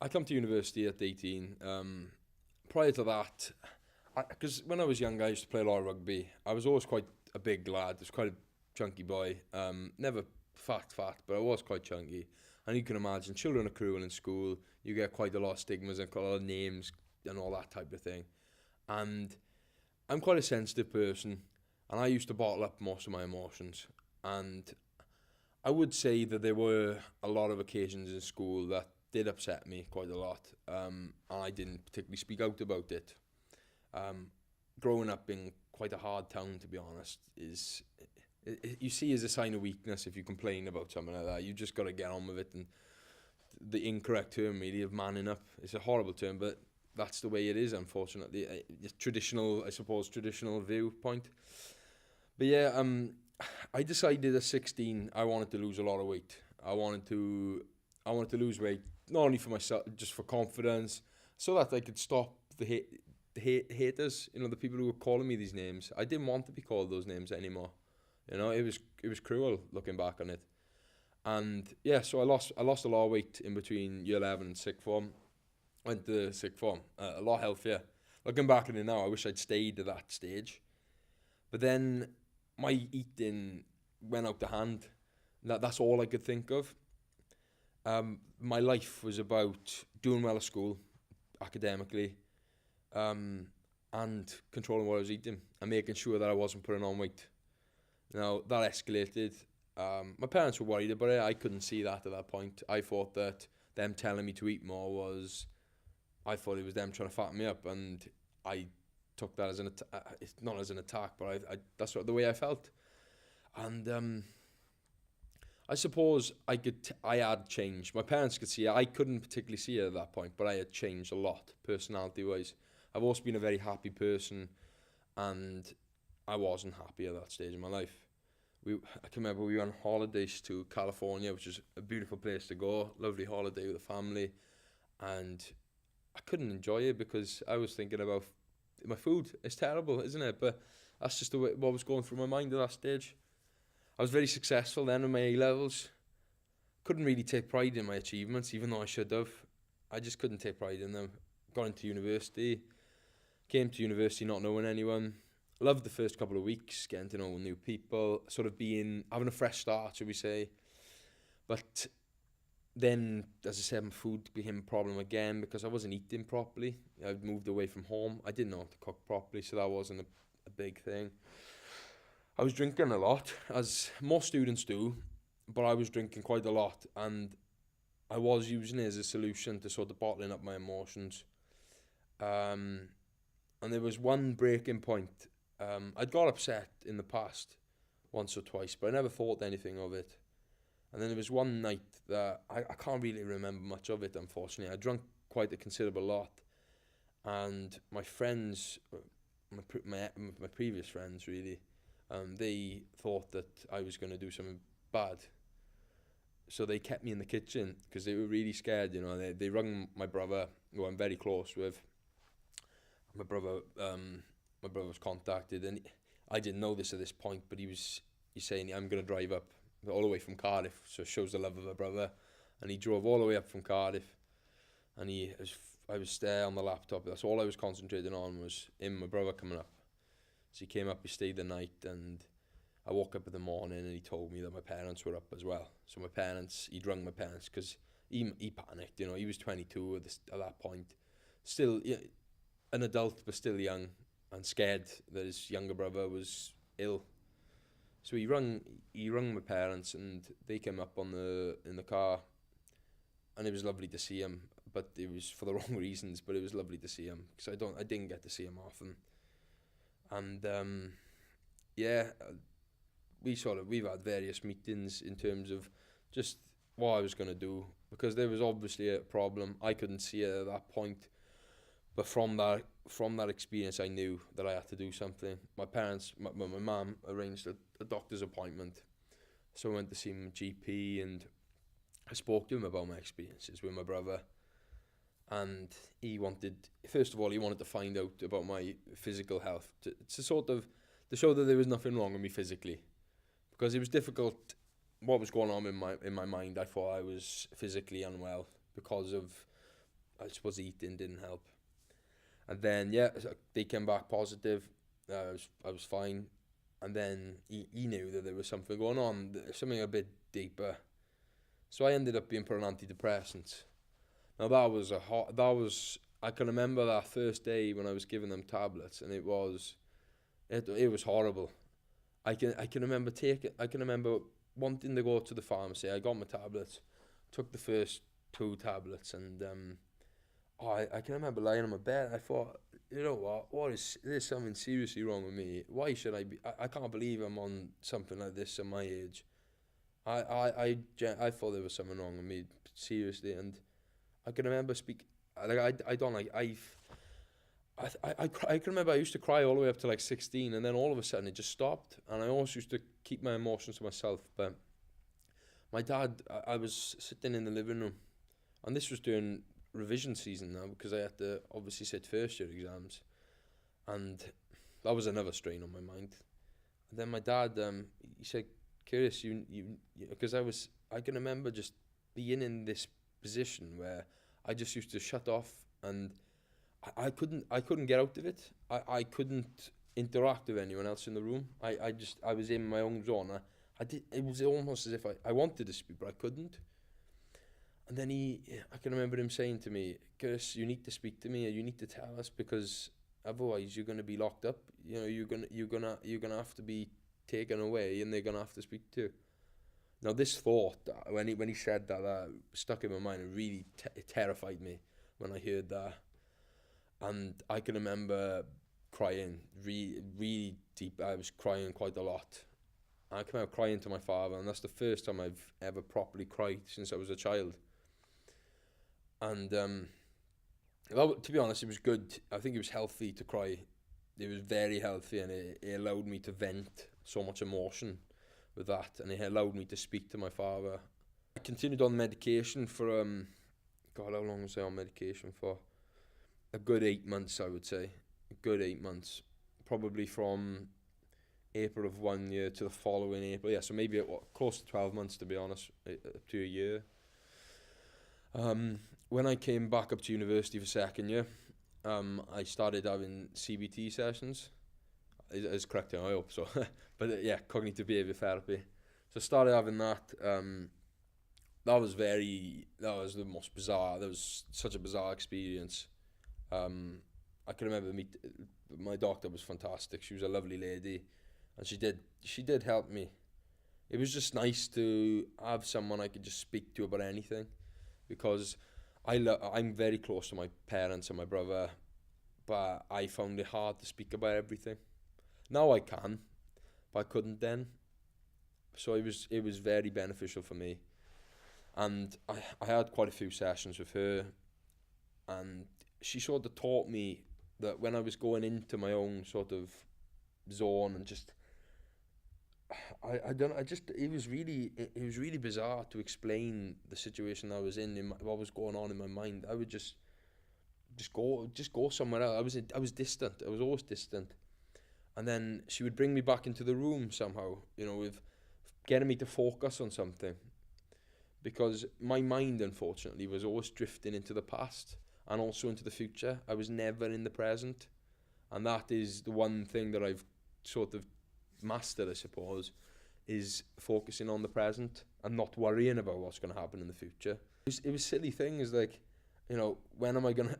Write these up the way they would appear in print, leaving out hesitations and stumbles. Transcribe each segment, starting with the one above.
I come to university at 18. Prior to that, because when I was young, I used to play a lot of rugby. I was always quite a big lad. I was quite a chunky boy. Never fat, but I was quite chunky. And you can imagine, children are cruel in school. You get quite a lot of stigmas and quite a lot of names and all that type of thing. And I'm quite a sensitive person, and I used to bottle up most of my emotions. And I would say that there were a lot of occasions in school that did upset me quite a lot, and I didn't particularly speak out about it. Um, Growing up in quite a hard town, to be honest, is you see as a sign of weakness if you complain about something like that. You just got to get on with it. And the incorrect term, really, of manning up, it's a horrible term, but that's the way it is, unfortunately. Traditional, I suppose, traditional viewpoint. But yeah, I decided at 16 I wanted to lose a lot of weight. I wanted to lose weight not only for myself, just for confidence, so that I could stop the haters. You know, the people who were calling me these names. I didn't want to be called those names anymore. You know, it was cruel looking back on it. And yeah, so I lost a lot of weight in between year 11 and sixth form. Went to sixth form, a lot healthier. Looking back on it now, I wish I'd stayed at that stage. But then my eating went out the hand. That's all I could think of. My life was about doing well at school, academically, um, and controlling what I was eating and making sure that I wasn't putting on weight. Now, that escalated. My parents were worried about it. I couldn't see that at that point. I thought that them telling me to eat more I thought it was them trying to fatten me up, and I took that as it's not as an attack, but that's the way I felt. And I suppose I had changed. My parents could see it. I couldn't particularly see it at that point, but I had changed a lot, personality-wise. I've also been a very happy person, and I wasn't happy at that stage in my life. I can remember we went on holidays to California, which is a beautiful place to go. Lovely holiday with the family, and I couldn't enjoy it because I was thinking about my food. It's terrible, isn't it? But that's just what was going through my mind at that stage. I was very successful then in my A levels. Couldn't really take pride in my achievements, even though I should have. I just couldn't take pride in them. Got into university, came to university not knowing anyone. Loved the first couple of weeks, getting to know new people, sort of having a fresh start, should we say. But then, as I said, my food became a problem again because I wasn't eating properly. I'd moved away from home. I didn't know how to cook properly, so that wasn't a big thing. I was drinking a lot, as most students do, but I was drinking quite a lot, and I was using it as a solution to sort of bottling up my emotions. And there was one breaking point. I'd got upset in the past once or twice, but I never thought anything of it. And then there was one night that I can't really remember much of it, unfortunately. I drank quite a considerable lot, and my friends, my previous friends, really, they thought that I was going to do something bad. So they kept me in the kitchen because they were really scared. You know, they rung my brother, who I'm very close with. My brother, my brother was contacted, and I didn't know this at this point, but he's saying I'm going to drive up all the way from Cardiff, so it shows the love of a brother. And he drove all the way up from Cardiff, and I was there on the laptop. That's all I was concentrating on, was him, my brother, coming up. So he came up, he stayed the night, and I woke up in the morning and he told me that my parents were up as well. So he'd rung my parents because he panicked. You know, he was 22 at that point, still an adult but still young and scared that his younger brother was ill. So he rung my parents, and they came up in the car, and it was lovely to see him. But it was for the wrong reasons. But it was lovely to see him because I didn't get to see him often. And yeah, we've had various meetings in terms of just what I was going to do, because there was obviously a problem. I couldn't see it at that point, but from that experience, I knew that I had to do something. My mum arranged a doctor's appointment, so I went to see my GP, and I spoke to him about my experiences with my brother. And first of all, he wanted to find out about my physical health, to sort of to show that there was nothing wrong with me physically, because it was difficult. What was going on in my mind? I thought I was physically unwell because of I suppose eating didn't help. And then yeah, so they came back positive. I was fine. And then he knew that there was something going on, something a bit deeper. So I ended up being put on antidepressants. Now that was I can remember that first day when I was giving them tablets, and it was horrible. I can remember wanting to go to the pharmacy. I got my tablets, took the first two tablets, and I can remember lying on my bed. I thought, you know what is there's something seriously wrong with me. Why should I be? I can't believe I'm on something like this at my age. I thought there was something wrong with me, seriously, and I can remember I don't like I can remember I used to cry all the way up to like 16, and then all of a sudden it just stopped, and I always used to keep my emotions to myself. But my dad, I was sitting in the living room, and this was during revision season now, because I had to obviously sit first year exams, and that was another strain on my mind. And then my dad, he said, "Curious, because I can remember just being in this position where I just used to shut off, and I couldn't get out of it. I couldn't interact with anyone else in the room. I was in my own zone. It was almost as if I wanted to speak, but I couldn't." And then I can remember him saying to me, "Chris, you need to speak to me, and you need to tell us, because otherwise you're going to be locked up. You know, you're gonna have to be taken away, and they're gonna have to speak to you." Now this thought, when he said that stuck in my mind, and really it terrified me when I heard that. And I can remember crying really deep. I was crying quite a lot. I can remember crying to my father, and that's the first time I've ever properly cried since I was a child. And well, to be honest, it was good. I think it was healthy to cry. It was very healthy, and it allowed me to vent so much emotion with that, and it allowed me to speak to my father. I continued on medication for God, how long was I on medication for? A good 8 months, I would say. A good 8 months, probably from April of 1 year to the following April. Yeah, so maybe close to 12 months, to be honest, up to a year. When I came back up to university for second year, I started having CBT sessions. Is correct, I hope so. But yeah, cognitive behaviour therapy. So I started having that. That was the most bizarre. That was such a bizarre experience. I can remember my doctor was fantastic. She was a lovely lady, and she did help me. It was just nice to have someone I could just speak to about anything, because I'm very close to my parents and my brother, but I found it hard to speak about everything. Now I can, but I couldn't then. So it was very beneficial for me, and I had quite a few sessions with her, and she sort of taught me that when I was going into my own sort of zone, and just it was really bizarre to explain the situation I was in what was going on in my mind. I would just go somewhere else. I was distant. I was always distant. And then she would bring me back into the room somehow, with getting me to focus on something, because my mind, unfortunately, was always drifting into the past and also into the future. I was never in the present, and that is the one thing that I've sort of mastered, I suppose, is focusing on the present and not worrying about what's going to happen in the future. It was silly things like, when am I going to...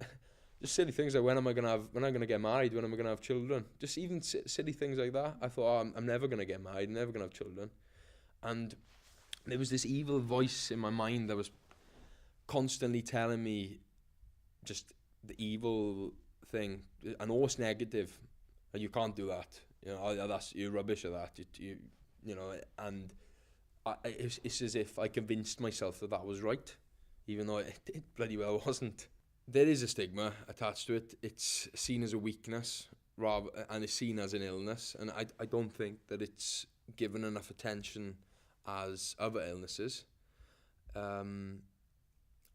Just silly things like when am I going to get married, when am I going to have children? Just even silly things like that. I thought, I'm never going to get married, I'm never going to have children. And there was this evil voice in my mind that was constantly telling me just the evil thing, and always negative. And you can't do that. You're rubbish at that. And it's as if I convinced myself that was right, even though it bloody well wasn't. There is a stigma attached to it. It's seen as a weakness, and it's seen as an illness. And I don't think that it's given enough attention as other illnesses. And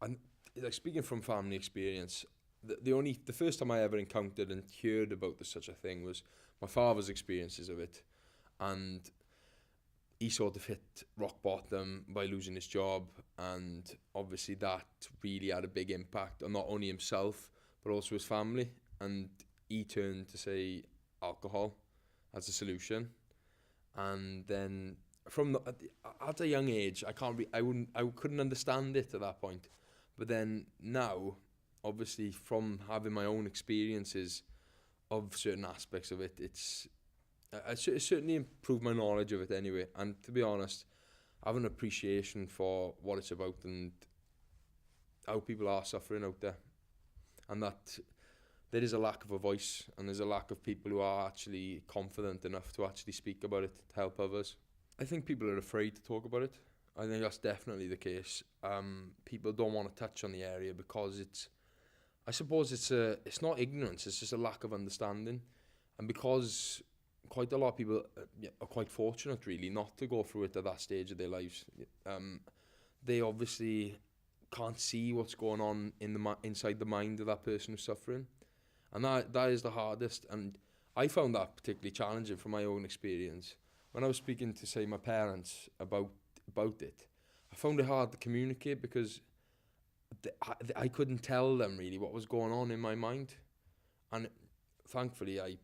like, speaking from family experience, the first time I ever encountered and heard about such a thing was my father's experiences of it, and he sort of hit rock bottom by losing his job, and obviously that really had a big impact on not only himself but also his family. And he turned to say alcohol as a solution. And then at a young age, I couldn't understand it at that point. But then now, obviously, from having my own experiences of certain aspects of it, it's certainly improved my knowledge of it anyway. And to be honest, I have an appreciation for what it's about and how people are suffering out there, and that there is a lack of a voice, and there's a lack of people who are actually confident enough to actually speak about it to help others. I think people are afraid to talk about it. I think that's definitely the case. People don't want to touch on the area because I suppose it's not ignorance, it's just a lack of understanding. And because quite a lot of people are quite fortunate really not to go through it at that stage of their lives, they obviously can't see what's going on inside the mind of that person who's suffering. And that is the hardest. And I found that particularly challenging from my own experience. When I was speaking to, say, my parents about it, I found it hard to communicate because I couldn't tell them really what was going on in my mind. And thankfully, I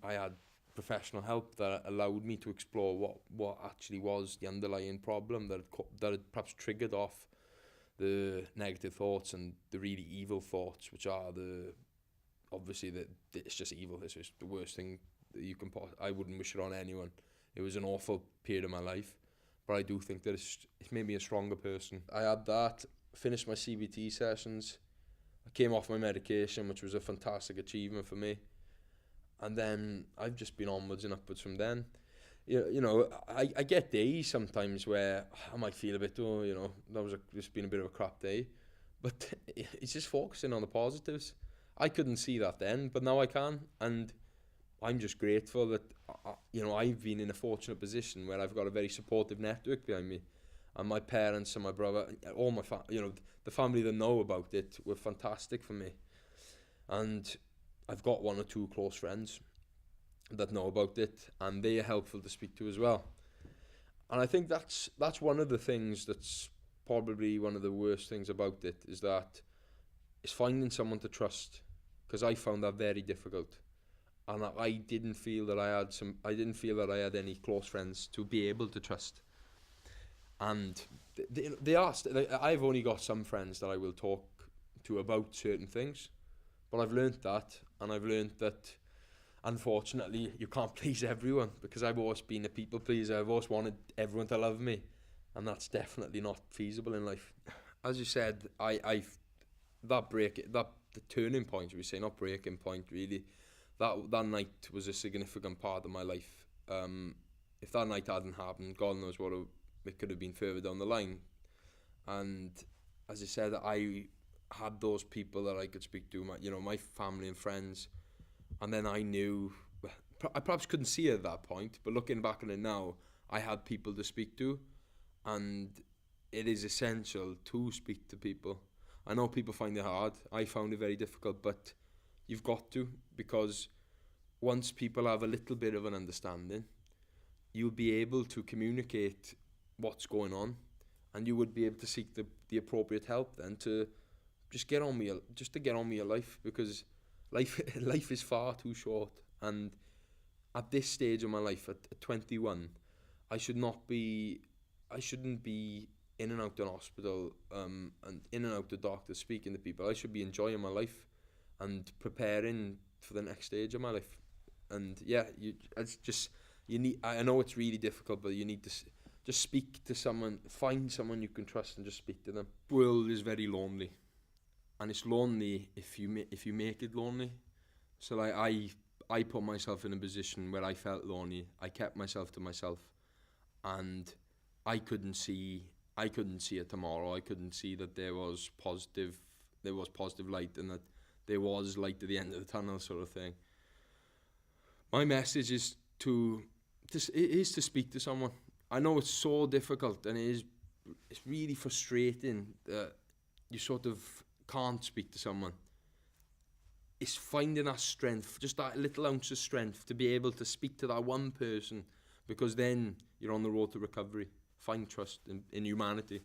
had professional help that allowed me to explore what actually was the underlying problem that had perhaps triggered off the negative thoughts and the really evil thoughts, which are obviously it's just evil. It's just the worst thing that you can I wouldn't wish it on anyone. It was an awful period of my life, but I do think that it's made me a stronger person. I had that, finished my CBT sessions, I came off my medication, which was a fantastic achievement for me, and then I've just been onwards and upwards from then. You know, I get days sometimes where I might feel a bit, it's been a bit of a crap day, but it's just focusing on the positives. I couldn't see that then, but now I can, and I'm just grateful that I've been in a fortunate position where I've got a very supportive network behind me, and my parents and my brother, all my the family that know about it were fantastic for me, and I've got one or two close friends that know about it, and they are helpful to speak to as well. And I think that's one of the things that's probably one of the worst things about it is finding someone to trust, because I found that very difficult. And I didn't feel that I had any close friends to be able to trust. And I've only got some friends that I will talk to about certain things, but I've learnt that, and I've learnt that unfortunately you can't please everyone, because I've always been a people pleaser. I've always wanted everyone to love me, and that's definitely not feasible in life. As you said, the turning point, we say, not breaking point really, that night was a significant part of my life. If that night hadn't happened, God knows what it could have been further down the line. And as I said, I had those people that I could speak to, my family and friends. And then I knew, I perhaps couldn't see it at that point, but looking back on it now, I had people to speak to, and it is essential to speak to people. I know people find it hard. I found it very difficult, but you've got to, because once people have a little bit of an understanding, you'll be able to communicate what's going on, and you would be able to seek the appropriate help then to just get on with your life, because life is far too short. And at this stage of my life, at 21, I shouldn't be in and out of the hospital and in and out the doctors speaking to people. I should be enjoying my life and preparing for the next stage of my life. And yeah, I know it's really difficult, but you need to just speak to someone, find someone you can trust, and just speak to them. The world is very lonely, and it's lonely if you make it lonely. So like I put myself in a position where I felt lonely. I kept myself to myself, and I couldn't see it tomorrow. I couldn't see that there was positive light, and that there was light at the end of the tunnel, sort of thing. My message is to speak to someone. I know it's so difficult, and it's really frustrating that you sort of can't speak to someone. It's finding that strength, just that little ounce of strength to be able to speak to that one person, because then you're on the road to recovery. Find trust in humanity.